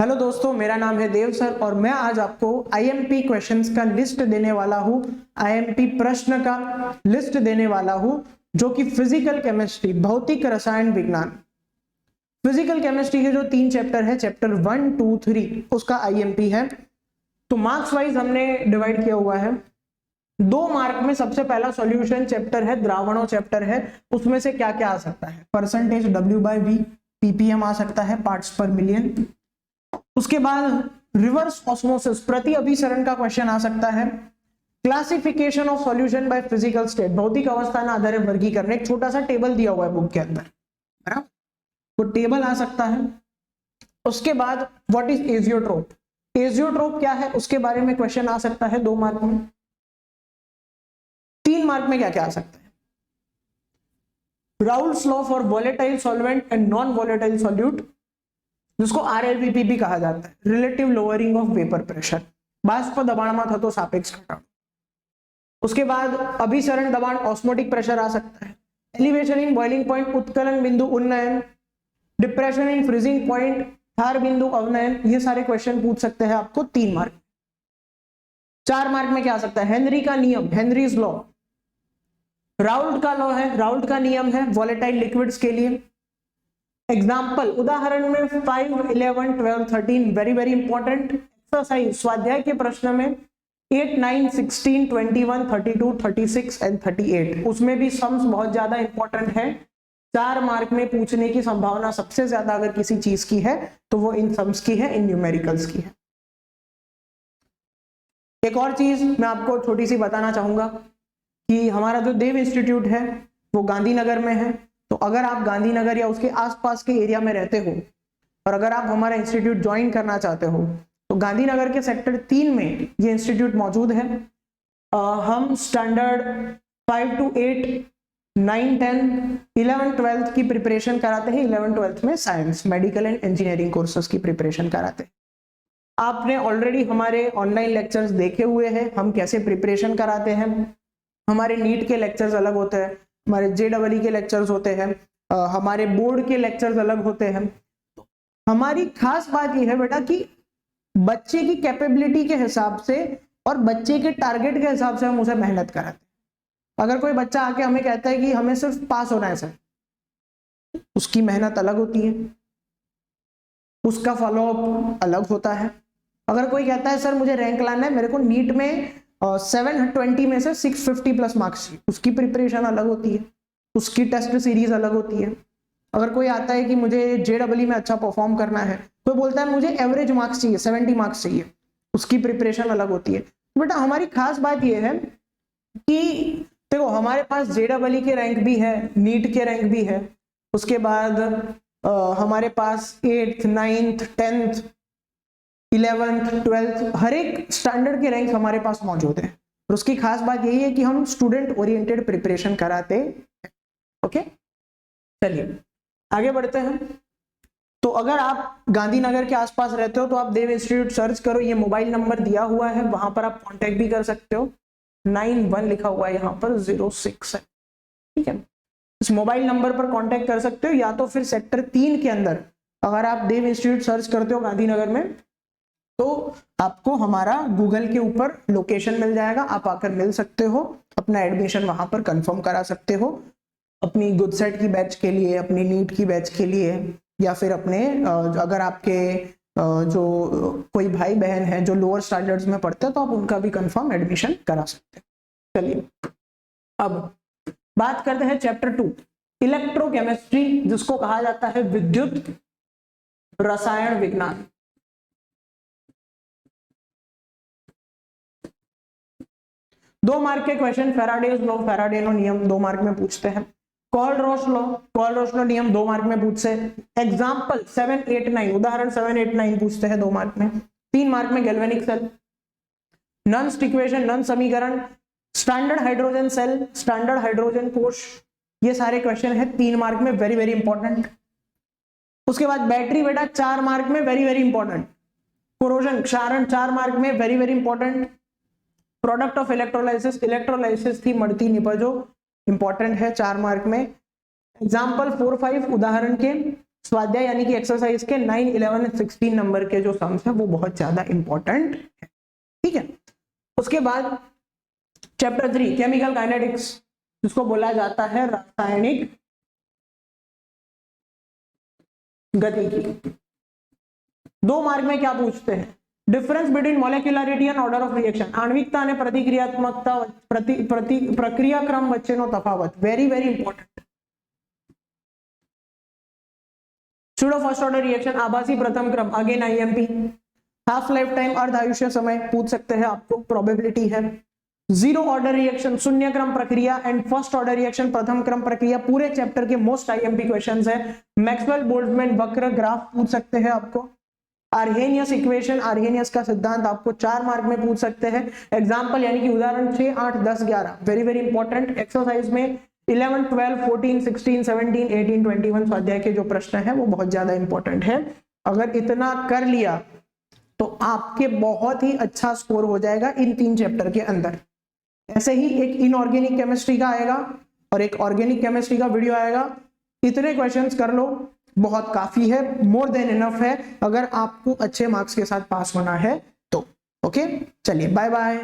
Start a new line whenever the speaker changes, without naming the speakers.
Hello दोस्तों, मेरा नाम है देव सर और मैं आज आपको आईएमपी क्वेश्चंस का लिस्ट देने वाला हूं। आईएमपी प्रश्न का लिस्ट देने वाला हूं जो कि फिजिकल केमिस्ट्री, भौतिक रसायन विज्ञान, फिजिकल केमिस्ट्री के जो 3 चैप्टर है, चैप्टर 1, 2, 3, उसका आईएमपी है। तो मार्क्स वाइज हमने डिवाइड किया हुआ है। 2 मार्क में सबसे पहला सॉल्यूशन चैप्टर है, द्रावणों चैप्टर है। उसमें से क्या क्या आ सकता है? परसेंटेज W/V, ppm आ सकता है, पार्ट्स पर मिलियन। उसके बाद रिवर्स ऑस्मोसिस, प्रति अभिसरण का क्वेश्चन आ सकता है। Classification of solution by physical state, भौतिक अवस्था ना आधार वर्गीकरण, एक छोटा सा टेबल दिया हुआ है बुक के अंदर, बराबर, वो टेबल आ सकता है। उसके बाद व्हाट इज एजियोट्रोप, एजियोट्रोप क्या है उसके बारे में क्वेश्चन आ सकता है 2 मार्क में। 3 मार्क में क्या क्या आ सकता है? Raoult's law for volatile solvent and non volatile solute, जिसको RLVP भी कहा जाता है, relative lowering of vapour pressure, बाष्प दबाणમાં થતો સાપેક્ષ ઘટાડો। उसके बाद अभिसरण दबाण, ऑस्मोटिक प्रेशर आ सकता है। एलिवेशन इन बॉइलिंग पॉइंट, उत्कलन बिंदु उन्नयन, depression in freezing point, Thar बिंदु अवनयन, ये सारे क्वेश्चन पूछ सकते हैं आपको 3 मार्क। 4 मार्क में क्या आ सकता है? हेनरी का नियम, हेनरीज लॉ, राउल्ट का लॉ है, राउल्ट का नियम है वॉलेटाइल लिक्विड्स के लिए। एग्जाम्पल, उदाहरण में 5, 11, 12, 13 वेरी वेरी इंपॉर्टेंट। एक्सरसाइज, स्वाध्याय के प्रश्न में 8, 9, 16, 21, 32, 36 एंड 38, उसमें भी सम्स बहुत ज्यादा इंपॉर्टेंट है। 4 मार्क में पूछने की संभावना सबसे ज्यादा अगर किसी चीज की है तो वो इन सम्स की है, इन न्यूमेरिकल्स की है। एक और चीज मैं आपको छोटी सी बताना चाहूंगा कि हमारा जो देव इंस्टीट्यूट है वो गांधीनगर में है। तो अगर आप गांधीनगर या उसके आसपास के एरिया में रहते हो और अगर आप हमारा इंस्टीट्यूट ज्वाइन करना चाहते हो तो गांधीनगर के सेक्टर 3 में ये इंस्टीट्यूट मौजूद है। हम स्टैंडर्ड 5 to 8, 9, 10, 11, 12 की प्रिपरेशन कराते हैं। 11, 12 में science, medical and engineering courses की प्रिपरेशन कराते हैं। आपने ऑलरेडी हमारे ऑनलाइन लेक्चर्स देखे हुए हैं, हम कैसे प्रिपरेशन कराते हैं। हमारे नीट के लेक्चर्स अलग होते हैं, हमारे JEE के लेक्चर्स होते हैं, हमारे बोर्ड के लेक्चर्स अलग होते हैं। हमारी खास बात यह है बेटा कि बच्चे की कैपेबिलिटी के हिसाब से और बच्चे के टारगेट के हिसाब से हम उसे मेहनत कराते हैं। अगर कोई बच्चा आके हमें कहता है कि हमें सिर्फ पास होना है सर, उसकी मेहनत अलग होती है, उसका फॉलोअप अलग होता है। अगर कोई कहता है सर मुझे रैंक लाना है, मेरे को नीट में 720 में से 650 प्लस मार्क्स चाहिए, उसकी प्रिपरेशन अलग होती है, उसकी टेस्ट सीरीज अलग होती है। अगर कोई आता है कि मुझे JEE में अच्छा परफॉर्म करना है, कोई बोलता है मुझे एवरेज मार्क्स चाहिए, 70 मार्क्स चाहिए, उसकी प्रिपरेशन अलग होती है। बेटा हमारी खास बात यह है कि देखो हमारे पास JEE के रैंक भी है, नीट के रैंक भी है, उसके बाद हमारे पास 8th, 9th, 10th, 11th, 12th, हर एक स्टैंडर्ड के रैंक हमारे पास मौजूद है। और उसकी खास बात यही है कि हम स्टूडेंट ओरिएंटेड प्रिपरेशन कराते हैं। ओके, चलिए आगे बढ़ते हैं। तो अगर आप गांधीनगर के आसपास रहते हो तो आप देव इंस्टीट्यूट सर्च करो, ये मोबाइल नंबर दिया हुआ है, वहां पर आप कांटेक्ट भी कर सकते हो। 91 लिखा हुआ है यहाँ पर, 06 है, ठीक है। इस मोबाइल नंबर पर कांटेक्ट कर सकते हो, या तो फिर सेक्टर 3 के अंदर अगर आप देव इंस्टीट्यूट सर्च करते हो गांधीनगर में तो आपको हमारा गूगल के ऊपर लोकेशन मिल जाएगा, आप आकर मिल सकते हो, अपना एडमिशन वहां पर कंफर्म करा सकते हो, अपनी गुड सेट की बैच के लिए, अपनी नीट की बैच के लिए, या फिर अपने अगर आपके जो कोई भाई बहन है जो लोअर स्टैंडर्ड्स में पढ़ते हैं तो आप उनका भी कंफर्म एडमिशन करा सकते हैं। चलिए अब बात करते हैं चैप्टर 2, इलेक्ट्रोकेमिस्ट्री, जिसको कहा जाता है विद्युत रसायन विज्ञान। दो मार्क के क्वेश्चन, फैराडेज लॉ, फैराडेनो नियम 2 मार्क में पूछते हैं। कोलरोश लॉ, कोलरोश लॉ नियम 2 मार्क में पूछते हैं। एग्जाम्पल 7, 8, 9, उदाहरण 7, 8, 9 पूछते हैं 2 मार्क में। 3 मार्क में गैल्वेनिक सेल, नन्स इक्वेशन, नन्स समीकरण, standard hydrogen cell, standard hydrogen कोश, ये सारे क्वेश्चन है 3 मार्क में, वेरी वेरी इंपॉर्टेंट। उसके बाद बैटरी बेटा 4 मार्क में, वेरी वेरी इंपॉर्टेंट। कोरोजन क्षारण 4 मार्क में, very very important. Product of electrolysis, electrolysis थी मड़ती निपजो, इंपॉर्टेंट है 4 मार्क में। एग्जाम्पल 4, 5 उदाहरण के स्वाध्याय यानी कि एक्सरसाइज के 9, 11 और 16 नंबर के जो सम्स है वो बहुत ज्यादा इंपॉर्टेंट है, ठीक है। उसके बाद चैप्टर 3 केमिकल काइनेटिक्स, जिसको बोला जाता है रासायनिक गतिकी। 2 मार्क में क्या पूछते हैं, difference between molecularity and order of reaction, आणविकता અને પ્રતિક્રિયાત્મકતા પ્રક્રિયાક્રમ વચ્ચેનો તફાવત, very very important. Pseudo first order reaction, आभासी प्रथम क्रम, again IMP. Half life time, अर्ध आयुष्य समय, पूछ सकते हैं आपको, प्रोबेबिलिटी है। जीरो ऑर्डर रिएक्शन, शून्य क्रम प्रक्रिया, एंड फर्स्ट ऑर्डर रिएक्शन, प्रथम क्रम प्रक्रिया, पूरे चैप्टर के मोस्ट आईएमपी क्वेश्चंस है। मैक्सवेल बोल्ट्जमैन वक्र ग्राफ पूछ सकते हैं आपको। आर्हेनियस इक्वेशन, आर्हेनियस का सिद्धांत आपको 4 मार्क में पूछ सकते हैं। एग्जांपल यानी कि उदाहरण 6, 8, 10, 11, वेरी वेरी इंपॉर्टेंट। एक्सरसाइज में 11, 12, 14, 16, 17, 18, 21 स्वाध्याय के जो प्रश्न है वो बहुत ज्यादा इंपॉर्टेंट है। अगर इतना कर लिया तो आपके बहुत ही अच्छा स्कोर हो जाएगा इन 3 चैप्टर के अंदर। ऐसे ही एक इनऑर्गेनिक केमिस्ट्री का आएगा और एक ऑर्गेनिक केमिस्ट्री का वीडियो आएगा। इतने क्वेश्चंस कर लो, बहुत काफी है, मोर देन इनफ है अगर आपको अच्छे मार्क्स के साथ पास होना है तो। ओके, चलिए बाय बाय।